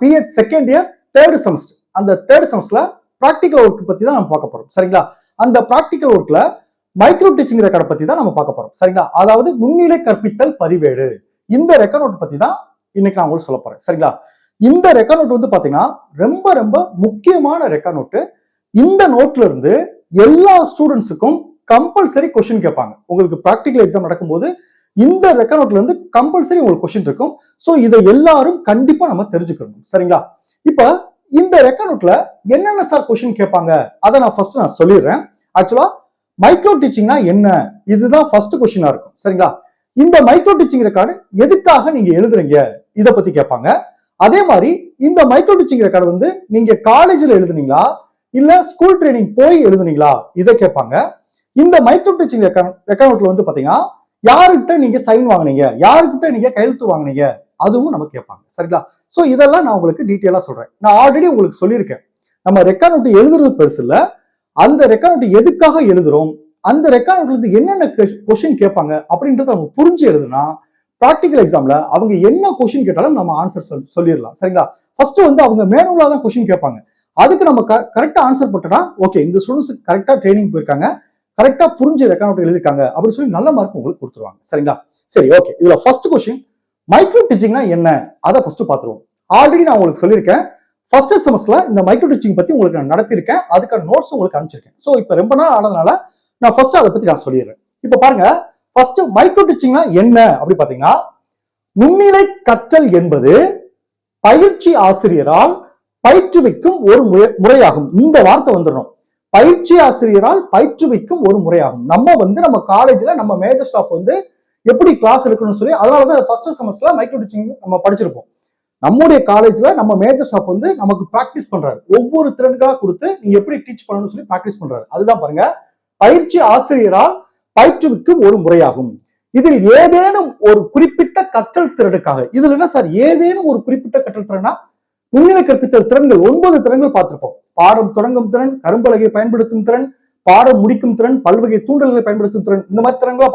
BEd second year third semester. அந்த third செமஸ்டர்ல practical work பத்தி தான் நம்ம பார்க்க போறோம். சரிங்களா? அந்த பிராக்டிகல் ஒர்க்ல மைக்ரோ டீச்சிங் ரெக்கார்ட் பத்தி தான் நம்ம பார்க்க போறோம். சரிங்களா? அதாவது முன்னிலை கற்பித்தல் பதிவேடு. இந்த ரெக்கார்ட் நோட் பத்தி தான் இன்னைக்கு நான் உங்களுக்கு சொல்ல போறேன். சரிங்களா? இந்த ரெக்கார்ட் நோட் வந்து பாத்தீங்கன்னா ரொம்ப ரொம்ப முக்கியமான ரெக்கார்ட் நோட்டு. இந்த நோட்ல இருந்து எல்லா ஸ்டூடெண்ட்ஸுக்கும் கம்பல்சரி கொஸ்டின் கேட்பாங்க. உங்களுக்கு பிராக்டிகல் எக்ஸாம் நடக்கும்போது இந்த ரெக்கார்ட் நோட்ல இருந்து கம்பல்சரி உங்களுக்கு கொஸ்டின் இருக்கும். சோ இதை எல்லாரும் கண்டிப்பா நம்ம தெரிஞ்சுக்கணும். சரிங்களா? இப்ப இந்த ரெக்கார்ட் நோட்ல என்னென்ன சார் கொஸ்டின் கேட்பாங்க அதை நான் ஃபர்ஸ்ட் சொல்லிடுறேன். ஆக்சுவலா மைக்ரோ டீச்சிங்னா என்ன, இதுதான் ஃபர்ஸ்ட் கொஸ்டினா இருக்கும். சரிங்களா? இந்த மைக்ரோ டீச்சிங் ரெக்கார்டு எதுக்காக நீங்க எழுதுறீங்க இதை பத்தி கேட்பாங்க. அதே மாதிரி இந்த மைக்ரோ டீச்சிங் ரெக்கார்டு வந்து நீங்க காலேஜ்ல எழுதுனீங்களா இல்ல ஸ்கூல் ட்ரைனிங் போய் எழுதுனீங்களா இதை கேட்பாங்க. இந்த மைக்ரோ டீச்சிங் ரெக்கார்ட் நோட்ல வந்து பாத்தீங்கன்னா யாருக்கிட்ட நீங்க சைன் வாங்கினீங்க, யாருக்கிட்ட நீங்க கையெழுத்து வாங்கினீங்க அதுவும் நம்ம கேட்பாங்க. சரிங்களா? சோ இதெல்லாம் நான் உங்களுக்கு டீட்டெயிலா சொல்றேன். நான் ஆல்ரெடி உங்களுக்கு சொல்லியிருக்கேன், நம்ம ரெக்கார்ட் நோட் எழுதுறது பெருசு இல்ல, அந்த ரெக்கார்ட் நோட் எதுக்காக எழுதுறோம், அந்த ரெக்கார்ட் நோட்ல இருந்து என்னென்ன கொஸ்டின் கேட்பாங்க அப்படின்றத நம்ம புரிஞ்சு எழுதுனா பிராக்டிகல் எக்ஸாம்ல அவங்க என்ன கொஸ்டின் கேட்டாலும் நம்ம ஆன்சர் சொல்லிடலாம். சரிங்களா? ஃபர்ஸ்ட் வந்து அவங்க மேனுவலா தான் கொஸ்டின் கேட்பாங்க. அதுக்கு நம்ம கரெக்டா ஆன்சர் போட்டோம்னா ஓகே இந்த ஸ்டூடெண்ட்ஸ் கரெக்டா ட்ரைனிங் போயிருக்காங்க, கரெக்டா புரிஞ்சு ரெக்கார்ட் நோட் எழுதிருக்காங்க அப்படின்னு சொல்லி நல்ல மார்க் உங்களுக்கு கொடுத்துருவாங்க. சரிங்களா? சரி, ஓகே. இதுல ஃபர்ஸ்ட் கொஸ்டின் மைக்ரோ டீச்சிங்னா என்ன அதை ஃபர்ஸ்ட் பாத்துருவோம். ஆல்ரெடி நான் உங்களுக்கு சொல்லியிருக்கேன், ஃபர்ஸ்ட் செமஸ்டர்ல இந்த மைக்ரோ டீச்சிங் பத்தி உங்களுக்கு நான் நடத்திருக்கேன், அதுக்கான நோட்ஸ் உங்களுக்கு அனுப்பிச்சிருக்கேன். சோ இப்ப ரொம்ப நாள் ஆனதுனால நான் ஃபர்ஸ்ட் அதை பத்தி நான் சொல்லிடுறேன். இப்ப பாருங்க, ஃபர்ஸ்ட் மைக்ரோ டீச்சிங்னா என்ன அப்படி பாத்தீங்கன்னா, நுண்ணிலை கற்றல் என்பது பயிற்சி ஆசிரியரால் பயிற்றுவிக்கும் ஒரு முறையாகும். இந்த வார்த்தை வந்துடும், பயிற்சி ஆசிரியரால் பயிற்றுவிக்கும் ஒரு முறையாகும். நம்ம காலேஜ்ல நம்ம மேஜர் ஸ்டாஃப் வந்து எப்படி கிளாஸ் எடுக்கணும்னு சொல்லி அதனாலதான் ஃபர்ஸ்ட் செமஸ்டர்ல மைக்ரோ டீச்சிங் நம்ம படிச்சிருப்போம். நம்முடைய காலேஜ்ல நம்ம மேஜர் ஸ்டாஃப் வந்து நமக்கு பிராக்டிஸ் பண்றாரு, ஒவ்வொரு திறன்களா கொடுத்து நீங்க எப்படி டீச் பண்ணணும்னு சொல்லி பிராக்டிஸ் பண்றாரு. அதுதான் பாருங்க, பயிற்சி ஆசிரியரால் பயிற்றுவிக்கும் ஒரு முறையாகும். இதில் ஏதேனும் ஒரு குறிப்பிட்ட கற்றல் திறனுக்காக, இதுல என்ன சார் ஏதேனும் ஒரு குறிப்பிட்ட கற்றல் திறனா, முன்னிலை கற்பித்தல் திறன்கள் 9 திறன்கள் பார்த்திருப்போம். பாடம் தொடங்கும் திறன், கரும்பலகை பயன்படுத்தும் திறன், பாடம் முடிக்கும் திறன், பல்வகை தூண்டல்களை பயன்படுத்தும் திறன், இந்த மாதிரி திறன்களா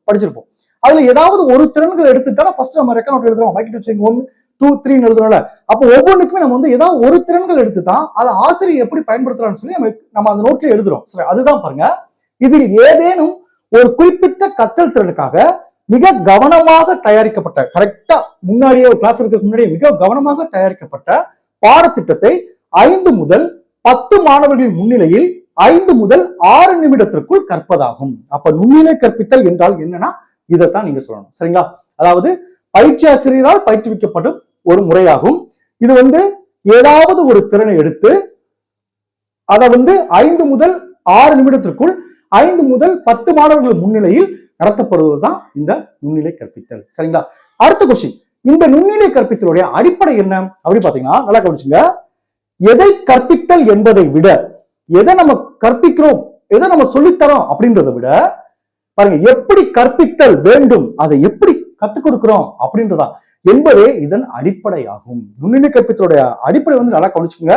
படிச்சிருப்போம். அதுல ஏதாவது ஒரு திறன்கள் எடுத்துட்டா ஃபர்ஸ்ட் நம்ம ரெக்கார்ட் நோட் எழுதுறோம், மைக்ரோ டீச்சிங் 1 2 3 எழுதுறோம்ல. அப்போ ஒவ்வொன்றுக்குமே நம்ம வந்து ஏதாவது ஒரு திறன்கள் எடுத்துதான் அதை ஆசிரியர் எப்படி பயன்படுத்துறான்னு சொல்லி நம்ம அந்த நோட்ல எழுதுறோம். சரி, அதுதான் பாருங்க, இதில் ஏதேனும் ஒரு குறிப்பிட்ட கற்றல் திறனுக்காக மிக கவனமாக தயாரிக்கப்பட்ட, கரெக்டா முன்னாடியே ஒரு கிளாஸ் இருக்கிறதுக்கு முன்னாடியே மிக கவனமாக தயாரிக்கப்பட்ட பாடத்திட்டத்தை 5 முதல் 10 மாணவர்களின் முன்னிலையில் 5 முதல் 6 நிமிடத்திற்குள் கற்பதாகும். அப்ப நுண்ணிலை கற்பித்தல் என்றால் என்னன்னா இதைத்தான் நீங்க சொல்லணும். சரிங்களா? அதாவது பயிற்சி ஆசிரியரால் பயிற்றுவிக்கப்படும் ஒரு முறையாகும். இது வந்து ஏதாவது ஒரு திறனை எடுத்து அதை வந்து 5 முதல் 6 நிமிடத்திற்குள் 5 முதல் 10 மாணவர்கள் முன்னிலையில் நடத்தப்படுவதுதான் இந்த நுண்ணிலை கற்பித்தல். சரிங்களா? அடுத்த கொஸ்டின், இந்த நுண்ணிலை கற்பித்தலுடைய அடிப்படை என்ன அப்படி பாத்தீங்கன்னா, நல்லா கவனிச்சுங்க, எதை கற்பித்தல் என்பதை விட, எதை நம்ம கற்பிக்கிறோம், எதை நம்ம சொல்லித்தரோம் அப்படின்றத விட பாருங்க, எப்படி கற்பித்தல் வேண்டும், அதை எப்படி கத்துக் கொடுக்கிறோம் அப்படின்றதா என்பதே இதன் அடிப்படை ஆகும். நுண்ணிலை கற்பித்தலுடைய அடிப்படை வந்து நல்லா கவனிச்சுங்க,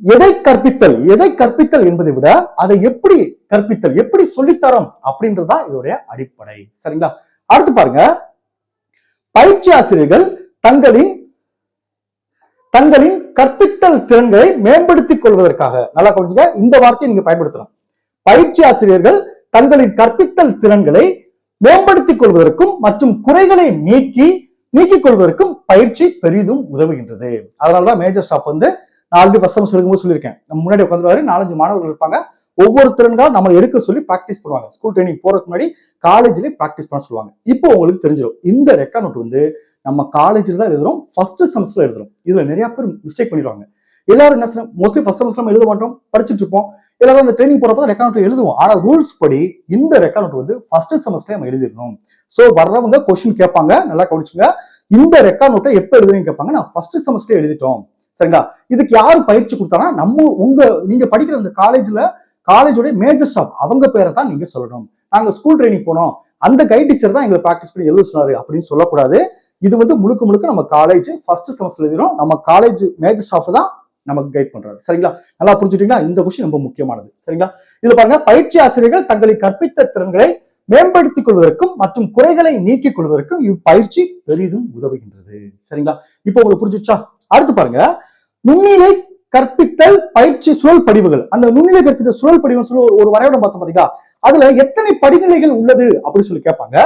எதை கற்பித்தல் என்பதை விட அதை எப்படி கற்பித்தல், எப்படி சொல்லித்தரோம் அப்படின்றதா இதோடைய அடிப்படை. சரிங்களா? அடுத்து பாருங்க, பயிற்சி ஆசிரியர்கள் தங்களின் கற்பித்தல் திறன்களை மேம்படுத்திக் கொள்வதற்காக, நல்லா கவனிச்சுங்க, இந்த வார்த்தையை நீங்க பயன்படுத்தணும். பயிற்சி ஆசிரியர்கள் தங்களின் கற்பித்தல் திறன்களை மேம்படுத்திக் கொள்வதற்கும் மற்றும் குறைகளை நீக்கிக் கொள்வதற்கும் பயிற்சி பெரிதும் உதவுகின்றது. அதனாலதான் மேஜர் ஸ்டாஃப் வந்து ஆல்ரெடி ஃபர்ஸ்ட் செமஸ்டர் எடுக்கும்போது சொல்லியிருக்கேன், நம்ம முன்னாடி உட்காந்துருவாரு, 4-5 மாணவர்கள் இருப்பாங்க, ஒவ்வொரு திறன்களா நம்ம எடுக்க சொல்லி பிராக்டிஸ் பண்ணுவாங்க. ஸ்கூல் ட்ரைனிங் போறதுக்கு முன்னாடி காலேஜ்லயே பிராக்டிஸ் பண்ண சொல்லுவாங்க. இப்போ உங்களுக்கு தெரிஞ்சிடும், இந்த ரெக்கார்ட் நோட் வந்து நம்ம காலேஜ்ல தான் எழுதுறோம், ஃபர்ஸ்ட் செமஸ்டர்ல எழுதுறோம். இதுல நிறைய பேர் மிஸ்டேக் பண்ணிடுவாங்க. எல்லாரும் என்ன மோஸ்ட்லி ஃபர்ஸ்ட் செமஸ்டர் எழுத மாட்டோம், படிச்சுட்டு இருப்போம். எல்லாரும் அந்த ட்ரைனிங் போறப்ப ரெக்கார்ட் நோட் எழுதுவோம். ஆனா ரூல்ஸ் படி இந்த ரெக்கார்ட் நோட் வந்து ஃபர்ஸ்ட் செமஸ்டர் நம்ம எழுதிடணும். சோ வர்றவங்க கொஸ்டின் கேட்பாங்க, நல்லா கவனிச்சுங்க, இந்த ரெக்கார்ட் நோட்டை எப்ப எழுதுறீங்க கேட்பாங்க, நான் ஃபர்ஸ்ட் செமஸ்டர் எழுதிட்டோம். சரிங்களா? இதுக்கு யாரு பயிற்சி கொடுத்தானா, நீங்க படிக்கிற அந்த காலேஜோட மேஜர் ஸ்டாஃப் அவங்க பேரை தான் நீங்க சொல்லணும். நாங்க ஸ்கூல் ட்ரைனிங் போனோம், அந்த கைட் டீச்சர் தான் எங்களை பிராக்டிஸ் பண்ணி எழுத சொன்னாரு அப்படின்னு சொல்லக்கூடாது. இது வந்து முழுக்க நம்ம காலேஜ் ஃபர்ஸ்ட் செமஸ்டர் எழுதிடும், நம்ம காலேஜ் மேஜர் ஸ்டாஃப் தான் நமக்கு கைட் பண்றாரு. சரிங்களா? நல்லா புரிஞ்சுட்டீங்களா? இந்த கொஸ்டின் ரொம்ப முக்கியமானது. சரிங்களா? இதுல பாருங்க, பயிற்சி ஆசிரியர்கள் தங்களை கற்பித்த திறன்களை மேம்படுத்திக் கொள்வதற்கும் மற்றும் குறைகளை நீக்கிக் கொள்வதற்கும் இப்பயிற்சி பெரிதும் உதவுகின்றது. சரிங்களா? இப்போ உங்களுக்கு புரிஞ்சுச்சா? அடுத்து பாருங்க, நுண்ணிலை கற்பித்தல் பயிற்சி சுழல் படிவுகள். அந்த நுண்ணிலை கற்பித்தல் சுழல் படிவுன்னு சொல்லி ஒரு வரைபடம் பார்த்தோம் பாத்தீங்களா, அதுல எத்தனை படிநிலைகள் உள்ளது அப்படின்னு சொல்லி கேட்பாங்க.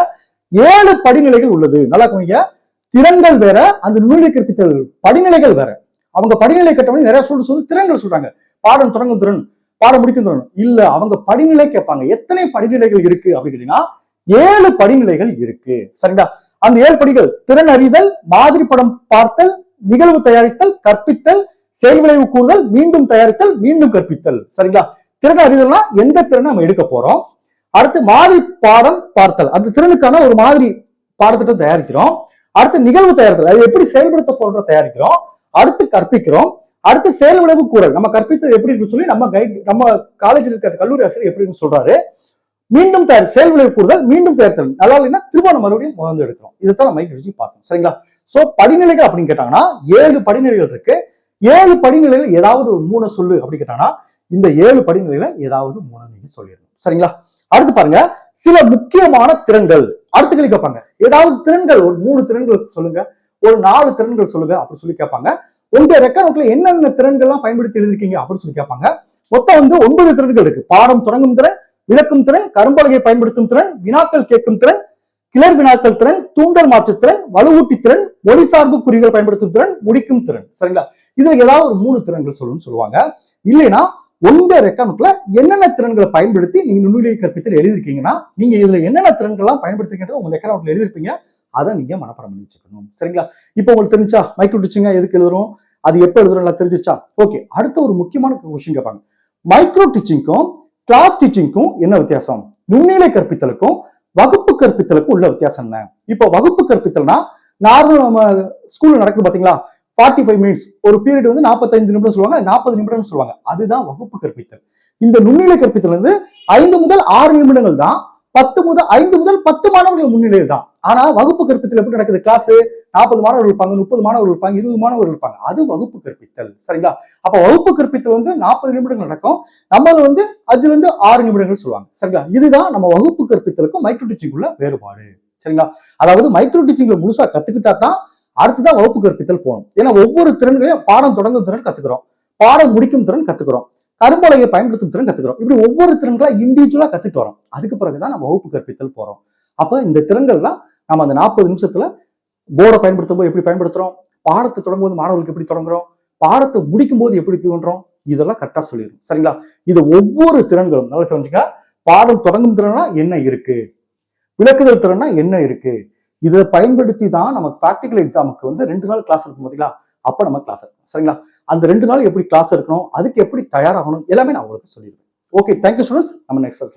7 படிநிலைகள் உள்ளது. நல்லா கவனிங்க, திறன்கள் வேற, அந்த நுண்ணிலை கற்பித்தல் படிநிலைகள் வேற. அவங்க படிநிலை கட்டணம் நிறைய சொல்லி திறன்கள் சொல்றாங்க. பாடம் தொடங்கும் திறன், பாடம் முடிக்கும் திறன் இல்ல, அவங்க படிநிலை கேட்பாங்க. எத்தனை படிநிலைகள் இருக்கு அப்படின்னு கேட்டீங்கன்னா 7 படிநிலைகள் இருக்கு. சரிங்களா? அந்த 7 படிகள்: திறன் அறிதல், மாதிரி படம் பார்த்தல், நிகழ்வு தயாரித்தல், கற்பித்தல், செயல் விளைவு கூறுதல், மீண்டும் தயாரித்தல், மீண்டும் கற்பித்தல். சரிங்களா? திறன் அறிதல்னா எந்த திறனை நம்ம எடுக்க போறோம். அடுத்து மாதிரி பாடம் பார்த்தல், அந்த திறனுக்கான ஒரு மாதிரி பாடத்திட்டம் தயாரிக்கிறோம். அடுத்து நிகழ்வு தயாரித்தல், அது எப்படி செயல்படுத்த போன்ற தயாரிக்கிறோம். அடுத்து கற்பிக்கிறோம். அடுத்து செயல் விளைவு கூறல், நம்ம கற்பித்தது எப்படி இருக்கு சொல்லி நம்ம காலேஜில் இருக்கிற கல்லூரி ஆசிரியர் எப்படின்னு சொல்றாரு. மீண்டும் தயார் செயல் விளைவு கூறுதல், மீண்டும் தயாரித்தல். நல்லா இல்லைன்னா திரும்ப மறுபடியும் முதல்ல எடுக்கிறோம். இதைத்தான் நம்ம மைக்ரோலஜி பார்த்தோம். சரிங்களா? சோ படிநிலைகள் அப்படின்னு கேட்டாங்கன்னா 7 படிநிலைகள் இருக்கு. 7 படிநிலைகள் ஏதாவது ஒரு 3 சொல்லு அப்படின்னு கேட்டாங்கன்னா இந்த 7 படிநிலையில ஏதாவது 3 நீங்க சொல்லிடணும். சரிங்களா? அடுத்து பாருங்க, சில முக்கியமான திறன்கள். அடுத்த கேள்வி கேட்பாங்க, ஏதாவது திறன்கள் ஒரு 3 திறன்கள் சொல்லுங்க, ஒரு 4 திறன்கள் சொல்லுங்க அப்படின்னு சொல்லி கேட்பாங்க. உங்க ரெக்கார்ட்ல என்னென்ன திறன்கள்லாம் பயன்படுத்தி எழுதிருக்கீங்க அப்படின்னு சொல்லி கேட்பாங்க. மொத்தம் 9 திறன்கள் இருக்கு. பாடம் தொடங்கும் திறன், விளக்கும் திறன், கரும்பலகை பயன்படுத்தும் திறன், வினாக்கள் கேட்கும் திறன், கிளர் வினாக்கள் திறன், தூண்டல் மாற்று திறன், வலுவூட்டி திறன், மொழி சார்பு குறிகள் பயன்படுத்தும் திறன், முடிக்கும் திறன். சரிங்களா? இதுல ஏதாவது ஒரு 3 திறன்கள் சொல்லுவாங்க. இல்லைன்னா உங்க ரெக்கார்ட்ல என்னென்ன திறன்களை பயன்படுத்தி நீங்க நுண்ணிலை கற்பித்தல் எழுதிருக்கீங்கன்னா நீங்க இதுல என்னென்ன திறன்கள்லாம் பயன்படுத்திக்கிட்டு உங்க ரெக்கார்ட்ல எழுதிருப்பீங்க, அதை நீங்க மனப்பாடம் பண்ணி வச்சுக்கணும். சரிங்களா? இப்போ உங்களுக்கு தெரிஞ்சா மைக்ரோ டீச்சிங் எதுக்கு எழுதுறோம், அது எப்ப எழுதுறோம் தெரிஞ்சிச்சா? ஓகே, அடுத்த ஒரு முக்கியமான கொஸ்டின் கேட்பாங்க. மைக்ரோ டீச்சிங்க்கும் கிளாஸ் டீச்சிங்க்கும் என்ன வித்தியாசம்? நுண்ணிலை கற்பித்தலுக்கும் வகுப்பு கற்பித்தலுக்கும் உள்ள வித்தியாசம் என்ன? இப்போ வகுப்பு கற்பித்தல்னா நார்மல் நம்ம ஸ்கூல்ல நடக்குது பாத்தீங்களா, 45 மினிட்ஸ் ஒரு பீரியட் 45 நிமிடம் சொல்லுவாங்க, 40 நிமிடம் சொல்லுவாங்க. அதுதான் வகுப்பு கற்பித்தல். இந்த நுண்ணிலை கற்பித்தல் 5 முதல் 6 நிமிடங்கள் தான். 5 முதல் 10 மாணவர்கள் முன்னிலையில் தான். ஆனா வகுப்பு கற்பித்தல் எப்படி நடக்குது? கிளாஸ் 40 மாணவர்கள் இருப்பாங்க, 30 மாணவர்கள் இருப்பாங்க, 20 மாணவர்கள் இருப்பாங்க. அது வகுப்பு கற்பித்தல். சரிங்களா? அப்ப வகுப்பு கற்பித்தல் 40 நிமிடங்கள் நடக்கும். நம்ம அதுல இருந்து 6 நிமிடங்கள் சொல்லுவாங்க. சரிங்களா? இதுதான் நம்ம வகுப்பு கற்பித்தலுக்கும் மைக்ரோ டீச்சிங் உள்ள வேறுபாடு. சரிங்களா? அதாவது மைக்ரோ டீச்சிங்ல முழுசா கத்துக்கிட்டா தான் அடுத்துதான் வகுப்பு கற்பித்தல் போகணும். ஏன்னா ஒவ்வொரு திறன்களையும் பாடம் தொடங்கும் திறன் கத்துக்கிறோம், பாடம் முடிக்கும் திறன் கத்துக்கிறோம், கரும்பலகையை பயன்படுத்தும் திறன் கத்துக்கிறோம். இப்படி ஒவ்வொரு திறன்களா இண்டிவிஜுவலா கத்துட்டு வரோம். அதுக்கு பிறகுதான் நம்ம வகுப்பு கற்பித்தல் போறோம். அப்ப இந்த திறன்கள்லாம் நம்ம அந்த 40 நிமிஷத்துல போர்டை பயன்படுத்தும் போது எப்படி பயன்படுத்துறோம், பாடத்தை தொடங்கும் போது மாணவர்களுக்கு எப்படி தொடங்குறோம், பாடத்தை முடிக்கும் போது எப்படி தோன்றோம், இதெல்லாம் கரெக்டா சொல்லிடும். சரிங்களா? இது ஒவ்வொரு திறன்களும் நல்லா தெரிஞ்சுக்க. பாடம் தொடங்கும் திறனா என்ன இருக்கு, விளக்குதல் திறனா என்ன இருக்கு, இதை பயன்படுத்தி தான் நம்ம பிராக்டிகல் எக்ஸாமுக்கு 2 நாள் கிளாஸ் இருக்கும் பாத்தீங்களா, அப்ப நம்ம கிளாஸ் இருக்கும். சரிங்களா? அந்த 2 நாள் எப்படி கிளாஸ் இருக்கணும், அதுக்கு எப்படி தயாராகணும், எல்லாமே நான் உங்களுக்கு சொல்லிடுவேன். Okay, thank you students. நம்ம நெக்ஸ்ட் கிளாஸ்